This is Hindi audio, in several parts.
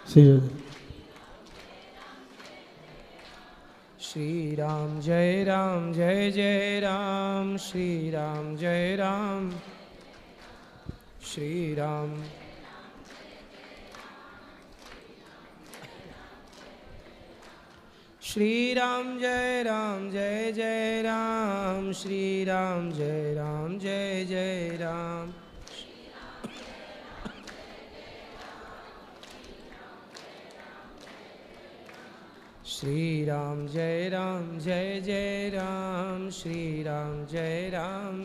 श्री राम जय जय राम, श्री राम जय राम, श्री राम। श्री राम जय जय राम, श्री राम जय जय राम। श्री राम जय जय राम, श्री राम जय राम।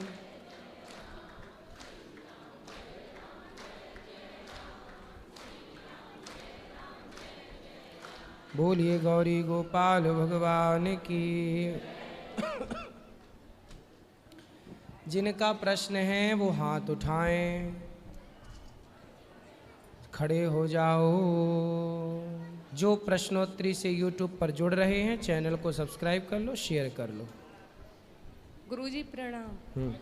बोलिए गौरी गोपाल भगवान की। जिनका प्रश्न है वो हाथ उठाएं, खड़े हो जाओ। जो प्रश्नोत्तरी से YouTube पर जुड़ रहे हैं चैनल को सब्सक्राइब कर लो, शेयर कर लो। गुरुजी प्रणाम।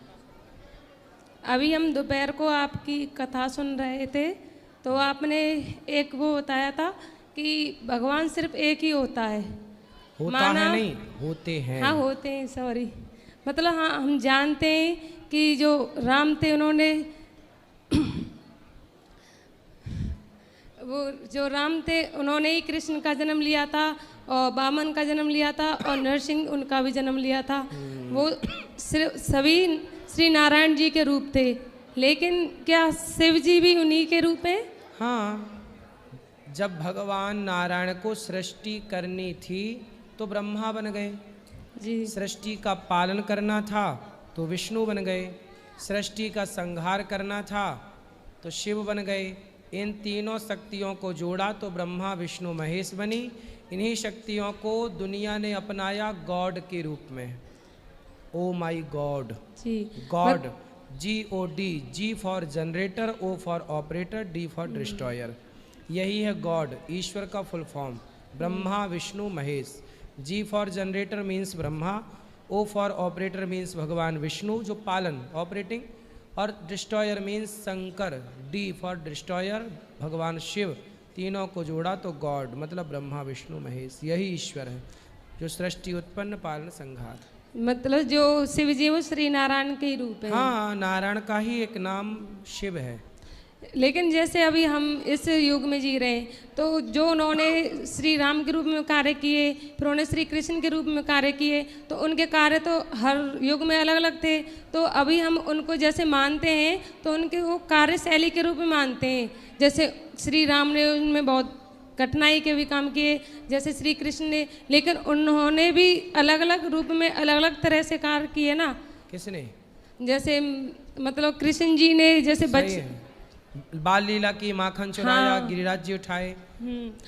अभी हम दोपहर को आपकी कथा सुन रहे थे, तो आपने एक वो बताया था कि भगवान सिर्फ एक ही होता है। होता है नहीं, होते हैं। हाँ होते हैं, सॉरी। मतलब हाँ, हम जानते हैं कि जो राम थे उन्होंने वो जो राम थे उन्होंने ही कृष्ण का जन्म लिया था और वामन का जन्म लिया था और नरसिंह उनका भी जन्म लिया था। वो सिर्फ सभी श्री नारायण जी के रूप थे, लेकिन क्या शिव जी भी उन्हीं के रूप हैं? हाँ, जब भगवान नारायण को सृष्टि करनी थी तो ब्रह्मा बन गए जी। सृष्टि का पालन करना था तो विष्णु बन गए, सृष्टि का संहार करना था तो शिव बन गए। इन तीनों शक्तियों को जोड़ा तो ब्रह्मा विष्णु महेश बनी। इन्हीं शक्तियों को दुनिया ने अपनाया गॉड के रूप में। Oh my god ji. God, GOD, G for generator, O for operator, D for destroyer. यही है गॉड, ईश्वर का full form. Brahma Vishnu Mahesh. G for generator means Brahma, O for operator means भगवान विष्णु जो पालन ऑपरेटिंग, और destroyer means Shankar, D for destroyer भगवान शिव। तीनों को जोड़ा तो गॉड मतलब ब्रह्मा विष्णु महेश। यही ईश्वर है जो सृष्टि उत्पन्न पालन संहार। मतलब जो शिव जी वो श्री नारायण के रूप है। हाँ, नारायण का ही एक नाम शिव है। लेकिन जैसे अभी हम इस युग में जी रहे हैं, तो जो उन्होंने श्री राम के रूप में कार्य किए, फिर उन्होंने श्री कृष्ण के रूप में कार्य किए, तो उनके कार्य तो हर युग में अलग अलग थे। तो अभी हम उनको जैसे मानते हैं तो उनके वो कार्यशैली के रूप में मानते हैं। जैसे श्री राम ने उनमें बहुत कठिनाई के भी काम किए, जैसे श्री कृष्ण ने, लेकिन उन्होंने भी अलग अलग रूप में अलग अलग तरह से कार्य किए ना। किसने? जैसे मतलब कृष्ण जी ने जैसे बाल लीला की, माखन चुराया, हाँ। गिरिराज जी उठाए।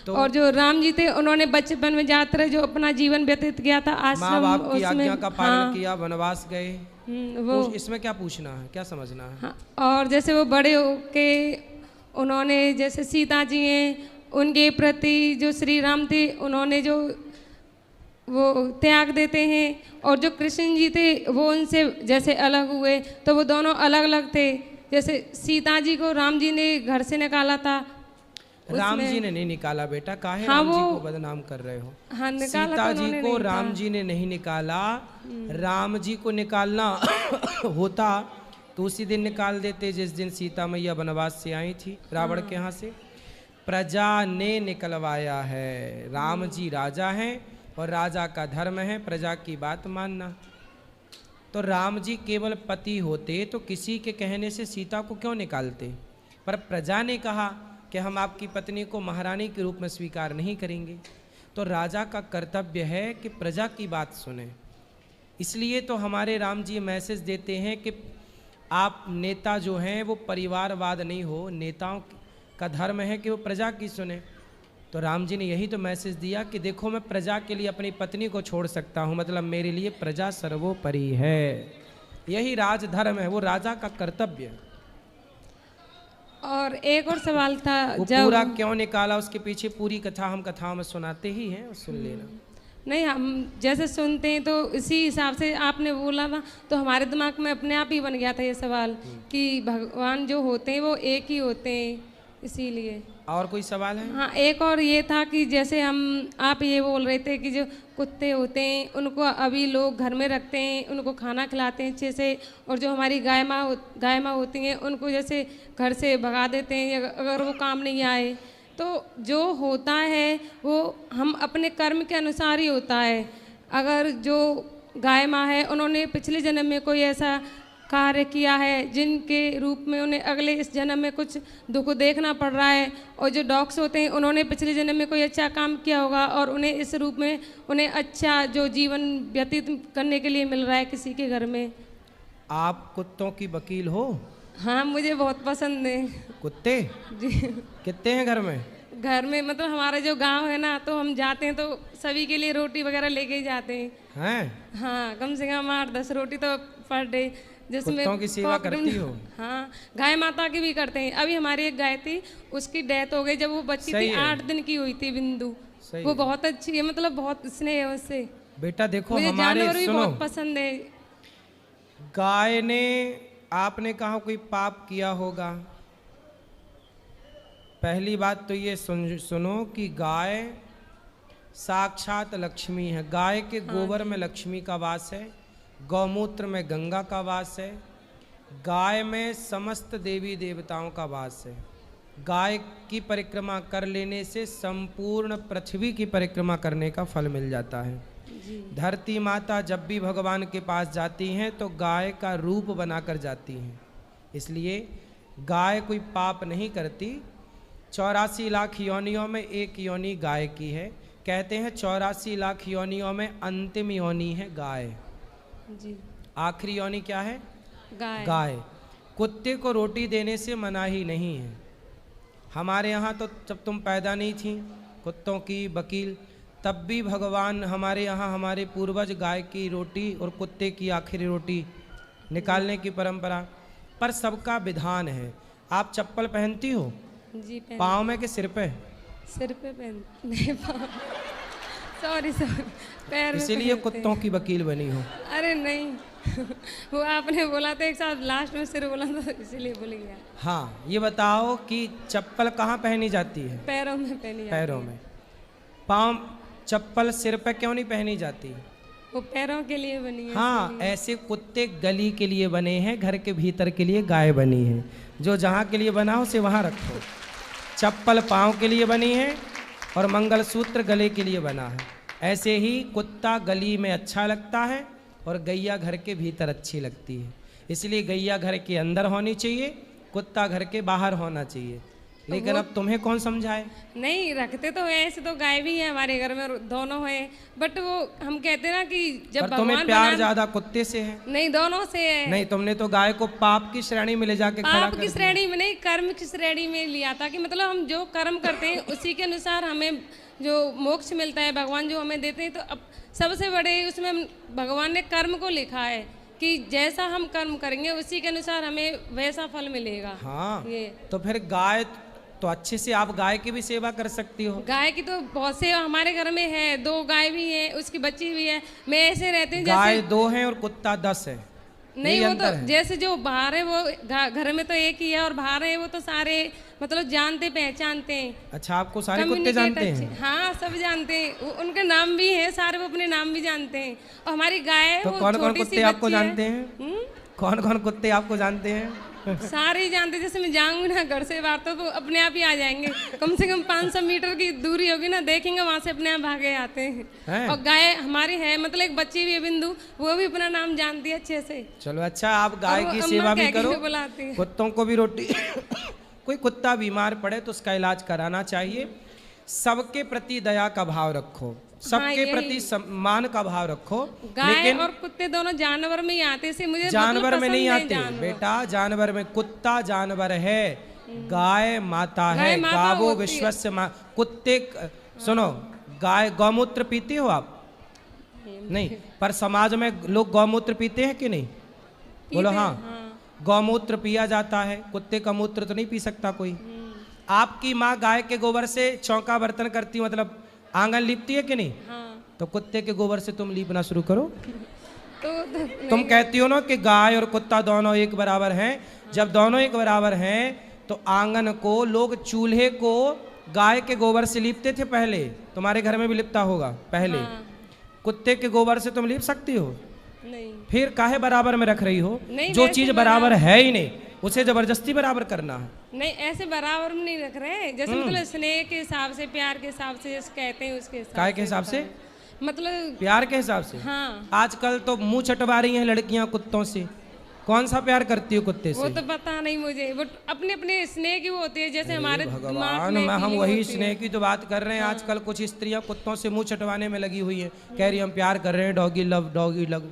तो और जो राम जी थे उन्होंने बचपन में जाते जो अपना जीवन व्यतीत किया था आश्रम, माँ बाप की आज्ञा का पालन हाँ। किया, वनवास गए। वो इसमें क्या पूछना है, क्या समझना है? हाँ। और जैसे वो बड़े होके उन्होंने जैसे सीता जी हैं उनके प्रति जो श्री राम थे उन्होंने जो वो त्याग देते हैं, और जो कृष्ण जी थे वो उनसे जैसे अलग हुए, तो वो दोनों अलग अलग थे। जैसे सीता जी को राम जी ने घर से निकाला था। राम जी ने नहीं निकाला बेटा, काहे हाँ, राम जी को बदनाम कर रहे हो? हाँ, सीता जी को राम जी ने नहीं निकाला। राम जी को निकालना होता तो उसी दिन निकाल देते जिस दिन सीता मैया वनवास से आई थी रावण के यहाँ से। प्रजा ने निकलवाया है। राम जी राजा हैं और राजा का धर्म है प्रजा की बात मानना। तो राम जी केवल पति होते तो किसी के कहने से सीता को क्यों निकालते? पर प्रजा ने कहा कि हम आपकी पत्नी को महारानी के रूप में स्वीकार नहीं करेंगे। तो राजा का कर्तव्य है कि प्रजा की बात सुने। इसलिए तो हमारे राम जी मैसेज देते हैं कि आप नेता जो हैं वो परिवारवाद नहीं हो, नेताओं का धर्म है कि वो प्रजा की सुने। तो राम जी ने यही तो मैसेज दिया कि देखो मैं प्रजा के लिए अपनी पत्नी को छोड़ सकता हूँ, मतलब मेरे लिए प्रजा सर्वोपरि है। यही राजधर्म है, वो राजा का कर्तव्य है। और एक और सवाल था, वो जब पूरा क्यों निकाला उसके पीछे पूरी कथा हम कथाओं में सुनाते ही हैं, सुन लेना। नहीं, हम जैसे सुनते हैं तो इसी हिसाब से आपने बोला ना, तो हमारे दिमाग में अपने आप ही बन गया था ये सवाल कि भगवान जो होते हैं वो एक ही होते हैं, इसीलिए। और कोई सवाल है? हाँ, एक और ये था कि जैसे आप ये बोल रहे थे कि जो कुत्ते होते हैं उनको अभी लोग घर में रखते हैं, उनको खाना खिलाते हैं अच्छे से, और जो हमारी गाय माँ होती हैं उनको जैसे घर से भगा देते हैं अगर वो काम नहीं आए। तो जो होता है वो हम अपने कर्म के अनुसार ही होता है। अगर जो गाय माँ है उन्होंने पिछले जन्म में कोई ऐसा कार्य किया है जिनके रूप में उन्हें अगले इस जन्म में कुछ दुख देखना पड़ रहा है, और जो डॉग्स होते हैं उन्होंने पिछले जन्म में कोई अच्छा काम किया होगा और उन्हें इस रूप में उन्हें अच्छा जो जीवन व्यतीत करने के लिए मिल रहा है किसी के घर में। आप कुत्तों की वकील हो? हाँ, मुझे बहुत पसंद है कुत्ते। जी। कितने हैं घर में? घर में मतलब हमारा जो गांव है ना, तो हम जाते हैं तो सभी के लिए रोटी वगैरह लेके ही जाते हैं। हाँ, कम से कम 8-10 रोटी तो पर डे, जिसमें कुत्तों की सेवा करती हो? हाँ, गाय माता की भी करते हैं। अभी हमारी एक गाय थी, उसकी डेथ हो गई जब वो बच्ची थी, 8 दिन की हुई थी, बिंदु। वो बहुत अच्छी है, मतलब बहुत स्नेह है उससे। बेटा देखो, मुझे हमारे जानवर भी सुनो, बहुत पसंद है। गाय ने, आपने कहा कोई पाप किया होगा। पहली बात तो ये सुनो कि गाय साक्षात लक्ष्मी है। गाय के गोबर में लक्ष्मी का वास है, गौमूत्र में गंगा का वास है, गाय में समस्त देवी देवताओं का वास है। गाय की परिक्रमा कर लेने से संपूर्ण पृथ्वी की परिक्रमा करने का फल मिल जाता है। धरती माता जब भी भगवान के पास जाती हैं तो गाय का रूप बनाकर जाती हैं, इसलिए गाय कोई पाप नहीं करती। 84 लाख योनियों में एक योनि गाय की है। कहते हैं 84 लाख योनियों में अंतिम योनि है गाय जी। आखिरी योनि क्या है? गाय। कुत्ते को रोटी देने से मनाही नहीं है। हमारे यहाँ तो जब तुम पैदा नहीं थी कुत्तों की वकील, तब भी भगवान हमारे यहाँ, हमारे पूर्वज गाय की रोटी और कुत्ते की आखिरी रोटी निकालने की परंपरा, पर सबका विधान है। आप चप्पल पहनती हो? जी, पाँव में कि सिर पे? सिर पे नहीं, सॉरी पैर में। इसीलिए कुत्तों की वकील बनी हो? अरे नहीं, वो आपने बोला था एक साथ लास्ट में सिर बोला था, इसीलिए भूल गया। हाँ, ये बताओ कि चप्पल कहाँ पहनी जाती है? पैरों में पहनी जाती है। पैरों में। पाँव, चप्पल सिर पे क्यों नहीं पहनी जाती? वो पैरों के लिए बनी है। हाँ, ऐसे कुत्ते गली के लिए बने हैं, घर के भीतर के लिए गाय बनी है। जो जहाँ के लिए बना उसे वहाँ रखो। चप्पल पाँव के लिए बनी है और मंगलसूत्र गले के लिए बना है। ऐसे ही कुत्ता गली में अच्छा लगता है और गैया घर के भीतर अच्छी लगती है। इसलिए गैया घर के अंदर होनी चाहिए, कुत्ता घर के बाहर होना चाहिए। लेकिन अब तुम्हें कौन समझाए? नहीं, रखते तो है, ऐसे तो गाय भी है हमारे घर में, दोनों है, बट वो हम कहते हैं ना कि जब भगवान तुम्हें प्यार ज्यादा कुत्ते से है? नहीं, दोनों से है। नहीं, तुमने तो गाय को पाप की श्रेणी में ले जाके खड़ा कर दिया। पाप की श्रेणी में नहीं, कर्म की श्रेणी में लिया था कि मतलब हम जो कर्म करते हैं उसी के अनुसार हमें जो मोक्ष मिलता है, भगवान जो हमें देते हैं। तो अब सबसे बड़े उसमें भगवान ने कर्म को लिखा है कि जैसा हम कर्म करेंगे उसी के अनुसार हमें वैसा फल मिलेगा। हाँ, ये तो फिर गाय तो अच्छे से आप गाय की भी सेवा कर सकती हो। गाय की तो बहुत सेवा हमारे घर में है, 2 गाय भी है, उसकी बच्ची भी है। मैं ऐसे रहती हूँ गाय जैसे 2 हैं और कुत्ता 10 है। नहीं, वो तो जैसे जो बाहर है वो घर में तो एक ही है, और बाहर है वो तो सारे मतलब जानते पहचानते हैं। अच्छा, आपको सारे कुत्ते जानते हैं? हाँ, सब जानते हैं, उनके नाम भी है सारे, वो अपने नाम भी जानते हैं। और हमारी गाय तो कौन कौन कुत्ते आपको जानते हैं? कौन कौन कुत्ते आपको जानते हैं? सारे ही जानते। जैसे मैं जाऊंगी ना घर से बाहर तो अपने आप ही आ जाएंगे। कम से कम 500 मीटर की दूरी होगी ना, देखेंगे वहां से अपने आप भागे आते हैं। और गाय हमारी है, मतलब एक बच्ची भी है बिंदु, वो भी अपना नाम जानती है अच्छे से। चलो अच्छा, आप गाय की सेवा भी करो, कुत्तों को भी रोटी कोई कुत्ता बीमार पड़े तो उसका इलाज कराना चाहिए। सबके प्रति दया का भाव रखो, सबके प्रति सम्मान का भाव रखो। गाय और कुत्ते दोनों जानवर में ही आते से मुझे जानवर में नहीं आते बेटा। जानवर में कुत्ता जानवर है, गाय माता है। गावो विश्वस्य माँ। कुत्ते सुनो, गाय गौमूत्र पीते हो आप? नहीं, पर समाज में लोग गौमूत्र पीते हैं कि नहीं? बोलो हाँ, गौमूत्र पिया जाता है। कुत्ते का मूत्र तो नहीं पी सकता कोई। आपकी माँ गाय के गोबर से चौका बर्तन करती, मतलब आंगन लीपती है कि नहीं? हाँ। तो कुत्ते के गोबर से तुम लीपना शुरू करो। तो तुम कहती हो ना कि गाय और कुत्ता दोनों एक बराबर हैं। जब दोनों एक बराबर हैं तो आंगन को, लोग चूल्हे को गाय के गोबर से लीपते थे पहले, तुम्हारे घर में भी लिपता होगा पहले। हाँ। कुत्ते के गोबर से तुम लीप सकती हो? नहीं फिर काहे बराबर में रख रही हो? नहीं, जो वैसे चीज बराबर है ही नहीं उसे जबरदस्ती बराबर करना है। नहीं, ऐसे बराबर में नहीं रख रहे, जैसे मतलब स्नेह के हिसाब से, प्यार के हिसाब से जैसे कहते हैं उसके हिसाब काय के हिसाब से? मतलब प्यार के हिसाब से। हाँ, आजकल तो मुंह चटवा रही हैं लड़कियां कुत्तों से। कौन सा प्यार करती हो कुत्ते वो से? तो पता नहीं मुझे, वो अपने अपने स्नेह की वो होती है, जैसे हमारे दिमाग भगवान, में हम feeling वही होती है। स्नेह की तो बात कर रहे हैं। आजकल कुछ स्त्रियां कुत्तों से मुंह चटवाने में लगी हुई हैं, कह रही हम प्यार कर रहे हैं, डॉगी लव डॉगी लव।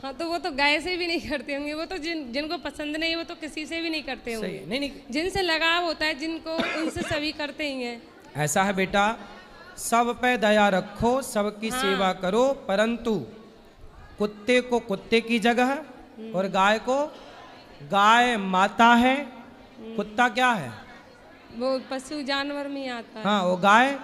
हाँ, तो वो तो गाय से भी नहीं करते होंगे, वो तो जिनको पसंद नहीं वो तो किसी से भी नहीं करते होंगे। सही नहीं नहीं, जिनसे लगाव होता है जिनको, उनसे सभी करते ही हैं। ऐसा है बेटा, सब पे दया रखो, सबकी सेवा करो, परंतु कुत्ते को कुत्ते की जगह और गाय को, गाय माता है, कुत्ता क्या है? वो पशु जानवर में ही आता है। हाँ, वो गाय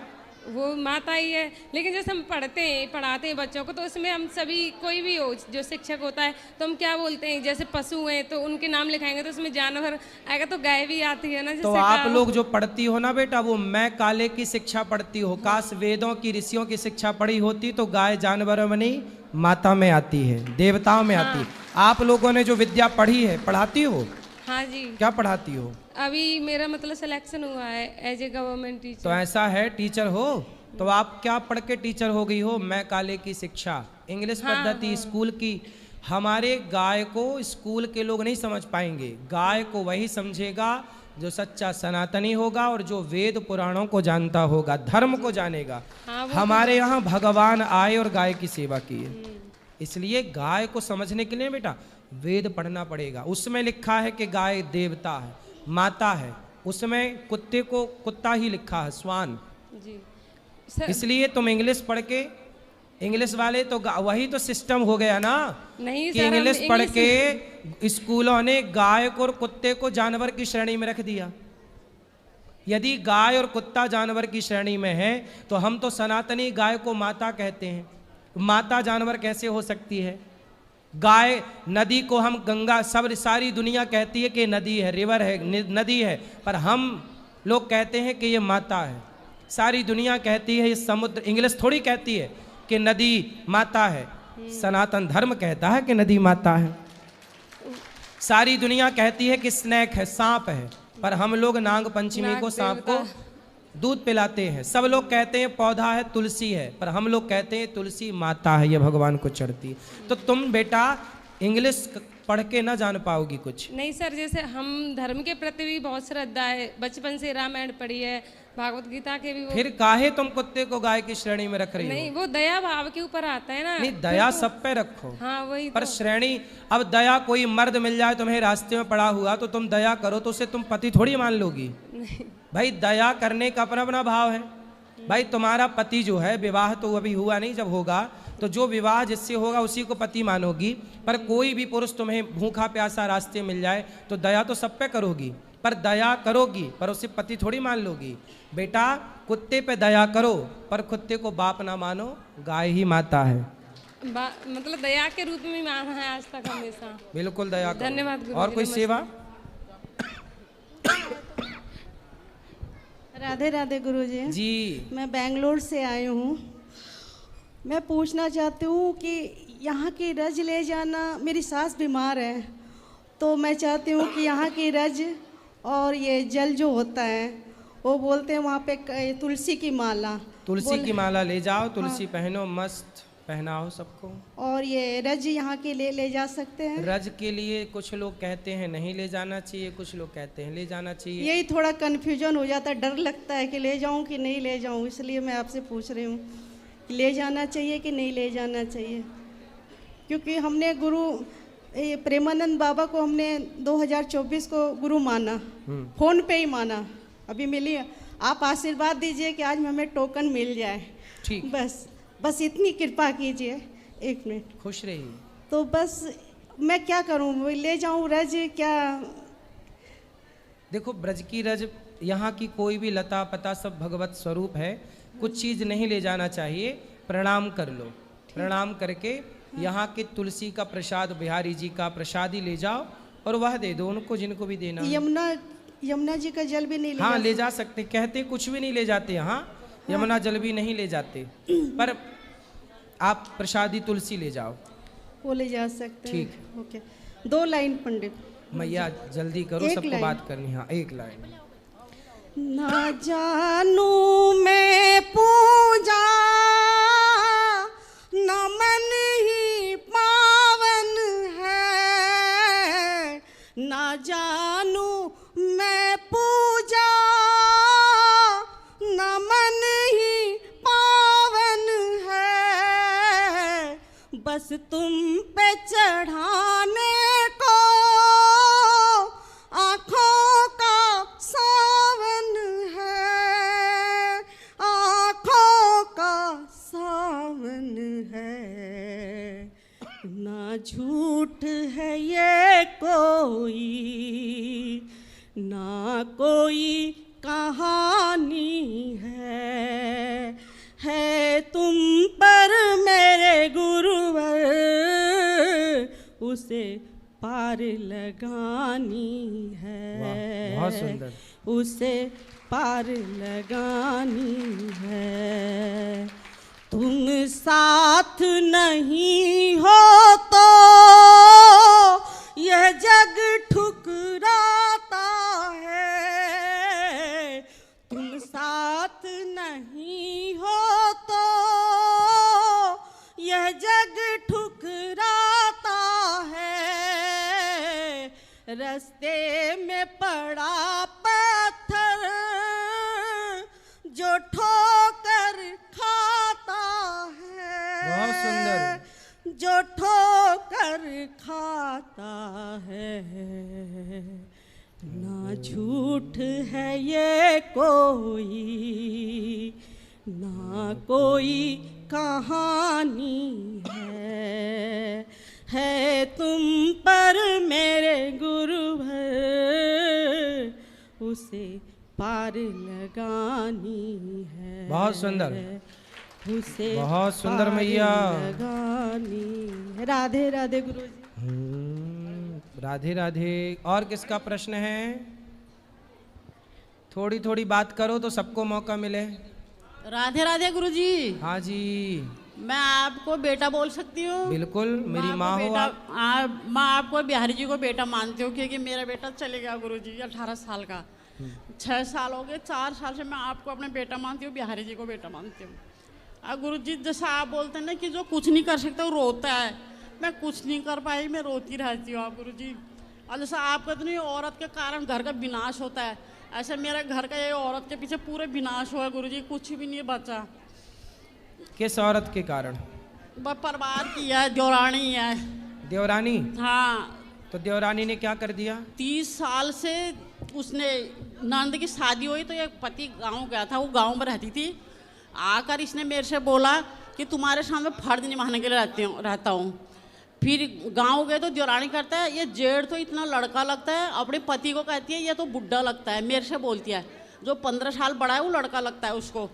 वो माता ही है। लेकिन जैसे हम पढ़ाते हैं बच्चों को, तो उसमें हम सभी, कोई भी हो जो शिक्षक होता है, तो हम क्या बोलते हैं, जैसे पशु हैं तो उनके नाम लिखाएंगे, तो उसमें जानवर आएगा, तो गाय भी आती है ना। तो आप लोग जो पढ़ती हो ना बेटा, वो मैं काले की शिक्षा पढ़ती हो। काश वेदों की, ऋषियों की शिक्षा पढ़ी होती तो गाय जानवरों में नहीं माता में आती है, देवताओं में आती। आप लोगों ने जो विद्या पढ़ी है, पढ़ाती हो? हाँ जी। क्या पढ़ाती हो? अभी मेरा मतलब सिलेक्शन हुआ है एज ए गवर्नमेंट टीचर। तो ऐसा है, टीचर हो तो आप क्या पढ़ के टीचर हो गई हो? मैं काले की शिक्षा, इंग्लिश पद्धति स्कूल की। हमारे गाय को स्कूल के लोग नहीं समझ पाएंगे। गाय को वही समझेगा जो सच्चा सनातनी होगा और जो वेद पुराणों को जानता होगा, धर्म को जानेगा। हमारे यहाँ भगवान आए और गाय की सेवा की है, इसलिए गाय को समझने के लिए बेटा वेद पढ़ना पड़ेगा। उसमें लिखा है कि गाय देवता है, माता है। उसमें कुत्ते को कुत्ता ही लिखा है, स्वान जी। इसलिए तुम इंग्लिश पढ़ के, इंग्लिश वाले तो वही तो सिस्टम हो गया ना नहीं कि इंग्लिश पढ़ के स्कूलों ने गाय को और कुत्ते को जानवर की श्रेणी में रख दिया। यदि गाय और कुत्ता जानवर की श्रेणी में है तो हम तो सनातनी गाय को माता कहते हैं। माता जानवर कैसे हो सकती है? गाय, नदी को हम गंगा, सब सारी दुनिया कहती है कि नदी है, रिवर है, नदी है, पर हम लोग कहते हैं कि ये माता है। सारी दुनिया कहती है ये समुद्र, इंग्लिश थोड़ी कहती है कि नदी माता है। सनातन धर्म कहता है कि नदी माता है। सारी दुनिया कहती है कि स्नैक है, सांप है, पर हम लोग नाग पंचमी को सांप को दूध पिलाते हैं। सब लोग कहते हैं पौधा है, तुलसी है, पर हम लोग कहते हैं तुलसी माता है, ये भगवान को चढ़ती है। तो तुम बेटा इंग्लिश पढ़ के ना जान पाओगी कुछ। नहीं सर, जैसे हम धर्म के प्रति भी बहुत श्रद्धा है, बचपन से रामायण पढ़ी है, भागवत गीता के भी वो। फिर काहे तुम कुत्ते को गाय की श्रेणी में रख रही हो? नहीं, वो दया भाव के ऊपर आता है ना। नहीं, दया सब पे रखो। हाँ वही पर तो। श्रेणी, अब दया कोई मर्द मिल जाए तुम्हें रास्ते में पड़ा हुआ तो तुम दया करो तो उसे तुम पति थोड़ी मान लोगी। भाई दया करने का अपना अपना भाव है। भाई तुम्हारा पति जो है, विवाह तो अभी हुआ नहीं, जब होगा तो जो विवाह जिससे होगा उसी को पति मानोगी। पर कोई भी पुरुष तुम्हें भूखा प्यासा रास्ते मिल जाए तो दया तो सब पे करोगी, पर दया करोगी पर उसे पति थोड़ी मान लोगी। बेटा कुत्ते पे दया करो पर कुत्ते को बाप ना मानो, गाय ही माता है। मतलब दया के रूप में माना है आज तक हमेशा। बिल्कुल दया करो। धन्यवाद गुरुजी, और कोई सेवा? राधे राधे गुरुजी जी। मैं बेंगलोर से आई हूँ। मैं पूछना चाहती हूँ कि यहाँ की रज ले जाना, मेरी सास बीमार है तो मैं चाहती हूँ कि यहाँ की रज और ये जल जो होता है, वो बोलते हैं वहाँ पे तुलसी की माला, तुलसी की माला ले जाओ, तुलसी पहनो, मस्त पहनाओ सबको। और ये रज यहाँ के ले जा सकते हैं? रज के लिए कुछ लोग कहते हैं नहीं ले जाना चाहिए, कुछ लोग कहते हैं ले जाना चाहिए। यही थोड़ा कन्फ्यूजन हो जाता है, डर लगता है कि ले जाऊँ कि नहीं ले जाऊँ, इसलिए मैं आपसे पूछ रही हूँ कि ले जाना चाहिए कि नहीं ले जाना चाहिए। क्योंकि हमने गुरु प्रेमानंद बाबा को हमने 2024 को गुरु माना, फोन पे ही माना, अभी मिली। आप आशीर्वाद दीजिए कि आज हमें टोकन मिल जाए। ठीक, बस इतनी कृपा कीजिए। एक मिनट, खुश रहिए। तो बस मैं क्या करूं, ले जाऊं रज क्या? देखो ब्रज की रज, यहाँ की कोई भी लता पता सब भगवत स्वरूप है। कुछ चीज नहीं ले जाना चाहिए, प्रणाम कर लो। प्रणाम करके यहाँ के तुलसी का प्रसाद, बिहारी जी का प्रसाद ही ले जाओ और वह दे दो उनको जिनको भी देना है। यमुना जी का जल भी नहीं ले हाँ जा ले जा सकते, कहते कुछ भी नहीं ले जाते, हाँ यमुना जल भी नहीं ले जाते, पर आप प्रसादी तुलसी ले जाओ। वो ले जा सकते हैं। ठीक। ओके, 2 लाइन पंडित। मैया जल्दी करो, एक सबको लाइन। बात करनी। हाँ एक लाइन। ना जानू मैं पूजा न मन ही पावन है, ना जानू मैं पूजा न मन ही पावन है, बस तुम पे चढ़ाने को आँखों का सावन है, आँखों का सावन है, ना झूठ है ये कोई, ना कोई कहानी है तुम पर मेरे गुरुवर, उसे पार लगानी है। वाह, बहुत सुंदर। उसे पार लगानी है, तुम साथ नहीं हो तो यह जग ठुकराता है, तुम साथ नहीं हो तो यह जग ठुकराता है, रास्ते में पड़ा पत्थर जो ठोकर खाता है, बहुत सुंदर। जो ठोकर खाता है, ना झूठ है ये कोई, ना कोई कहानी है तुम पर मेरे गुरुवर, उसे पार लगानी है। बहुत सुंदर, उसे बहुत सुंदर पार मैया। लगानी है। राधे राधे गुरु जी। राधे राधे। और किसका प्रश्न है? थोड़ी थोड़ी बात करो तो सबको मौका मिले। राधे राधे गुरुजी। हाँ जी मैं आपको बेटा बोल सकती हूँ? बिल्कुल, मेरी माँ हो आप। मैं आपको बिहारी जी को बेटा मानती हूँ, क्योंकि मेरा बेटा चले गया गुरुजी 18 साल का। 6 साल हो गए, 4 साल से मैं आपको अपने बेटा मानती हूँ, बिहारी जी को बेटा मानती हूँ। गुरुजी जैसा आप बोलते हैं ना कि जो कुछ नहीं कर सकता वो रोता है, मैं कुछ नहीं कर पाई, मैं रोती रहती हूँ आप गुरुजी। और जैसा आप कहते नहीं औरत के कारण घर का विनाश होता है, ऐसे मेरे घर का ये औरत के पीछे पूरे विनाश हुआ गुरुजी, कुछ भी नहीं बचा। किस औरत के कारण? परिवार की है, देवरानी है। देवरानी? हाँ। तो देवरानी ने क्या कर दिया? 30 साल से उसने नंद की शादी हुई तो एक पति गांव गया था, वो गांव में रहती थी। आकर इसने मेरे से बोला कि तुम्हारे सामने फर्ज निभाने के लिए रहता हूँ। फिर गांव गए तो देवरानी करता है, ये जेठ तो इतना लड़का लगता है, अपने पति को कहती है ये तो बुढ़ा लगता है। मेरे से बोलती है, जो 15 साल बड़ा है वो लड़का लगता है उसको।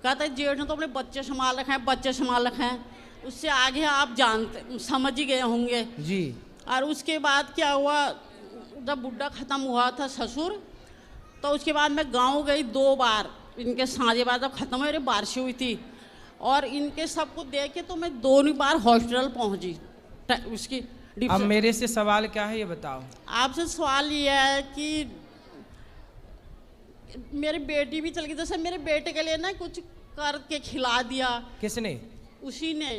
कहता है जेठ ने तो अपने बच्चे संभाल रखे हैं, बच्चे संभाल रखे हैं। उससे आगे आप जानते समझ ही गए होंगे जी। और उसके बाद क्या हुआ, जब बुढ़ा ख़त्म हुआ था ससुर, तो उसके बाद मैं गांव गई 2 बार। इनके साँझे बाद जब ख़त्म हुई, बारिश हुई थी, और इनके सब कुछ देख के तो मैं 2 बार हॉस्पिटल पहुंची। उसकी अब मेरे से सवाल क्या है ये बताओ। आपसे सवाल ये है कि मेरी बेटी भी चल गई, जैसे मेरे बेटे के लिए ना कुछ करके खिला दिया। किसने? उसी ने।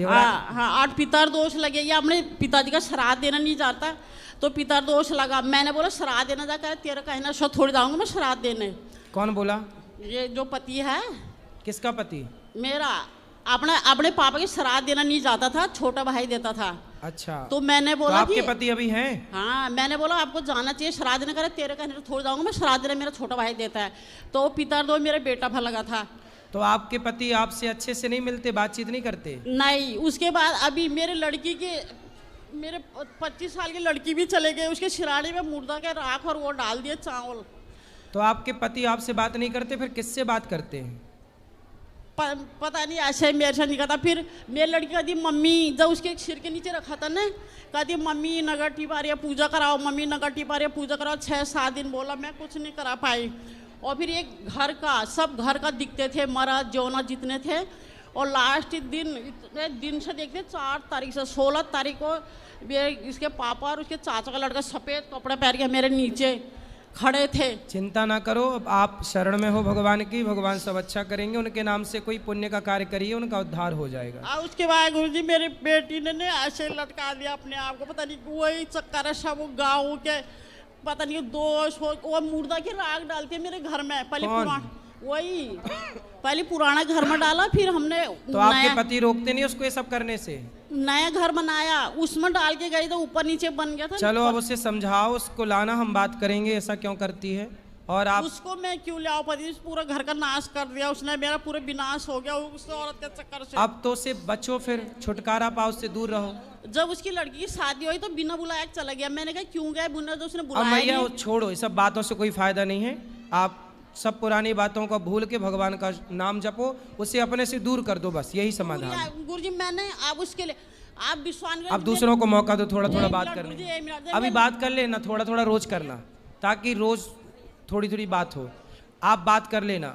हाँ, 8 पितर दोष लगे, या अपने पिताजी का श्राद्ध देना नहीं चाहता तो पितर दोष लगा। मैंने बोला श्राद्ध देना जाकर तेरा कहना सो थोड़ी जाऊंगा मैं श्राद्ध देने। कौन बोला? ये जो पति है। किसका पति? मेरा। अपने पापा के श्राद्ध देना नहीं चाहता था, छोटा भाई देता था। अच्छा, तो मैंने बोला तो आपके पति अभी हैं? हाँ, मैंने बोला आपको जाना चाहिए, श्राद्ध न करे तेरे कहने थोड़ी जाऊंगा मैं, श्राद्ध देना मेरा छोटा भाई देता है। तो पितर दो मेरा बेटा भर लगा था। तो आपके पति आपसे अच्छे से नहीं मिलते, बातचीत नहीं करते? नहीं। उसके बाद अभी मेरे 25 साल की लड़की भी चले गए, उसके शिराने में मुर्दा के राख और वो डाल दिए चावल। तो आपके पति आपसे बात नहीं करते, फिर किससे बात करते हैं? पता नहीं ऐसे मेरे से नहीं कहता। फिर मेरी लड़की कहती मम्मी, जब उसके सिर के नीचे रखा था ना, कहती मम्मी नगर टिपा रही है पूजा कराओ, मम्मी नगर टिपा रही है पूजा कराओ। 6-7 दिन बोला, मैं कुछ नहीं करा पाई। और फिर एक घर का, सब घर का दिखते थे, मर्द जौना जितने थे। और लास्ट दिन, इतने दिन से देखते 4 तारीख से 16 तारीख को इसके पापा और उसके चाचा का लड़का सफ़ेद कपड़े पहन के मेरे नीचे खड़े थे। चिंता ना करो, अब आप शरण में हो भगवान की, भगवान सब अच्छा करेंगे। उनके नाम से कोई पुण्य का कार्य करिए, उनका उद्धार हो जाएगा। उसके बाद गुरुजी मेरी बेटी ने ऐसे लटका दिया अपने आप को, पता नहीं वही चक्कर है सब गाँव के, पता नहीं दोष हो। वो मुर्दा की राख डालती है मेरे घर में। पहले पुराना घर में डाला, फिर हमने तो आपके पति रोकते नहीं उसको ये सब करने से? नया घर बनाया, उसमें डाल के गई तो ऊपर नीचे बन गया था। चलो अब उसे समझाओ, उसको लाना, हम बात करेंगे ऐसा क्यों करती है। और आप उसको मैं क्यों ले आऊं, पति पूरा घर का नाश कर दिया उसने, मेरा पूरा विनाश हो गया उस औरत के चक्कर से। अब तो उसे बचो, फिर छुटकारा पाओ, उससे दूर रहो। जब उसकी लड़की की शादी हुई तो बिना बुलाया चला गया। मैंने कहा क्यों गया, बुना तो उसने अब बुलाया मैया नहीं। छोड़ो, ये सब बातों से कोई फायदा नहीं है। आप सब पुरानी बातों को भूल के भगवान का नाम जपो, उसे अपने से दूर कर दो, बस यही समाधान है। गुरुजी मैंने अब उसके लिए आप विश्वास, अब दूसरों को मौका दो थोड़ा थोड़ा बात करने। अभी बात कर लेना, थोड़ा थोड़ा रोज करना, ताकि रोज थोड़ी थोड़ी बात हो। आप बात कर लेना,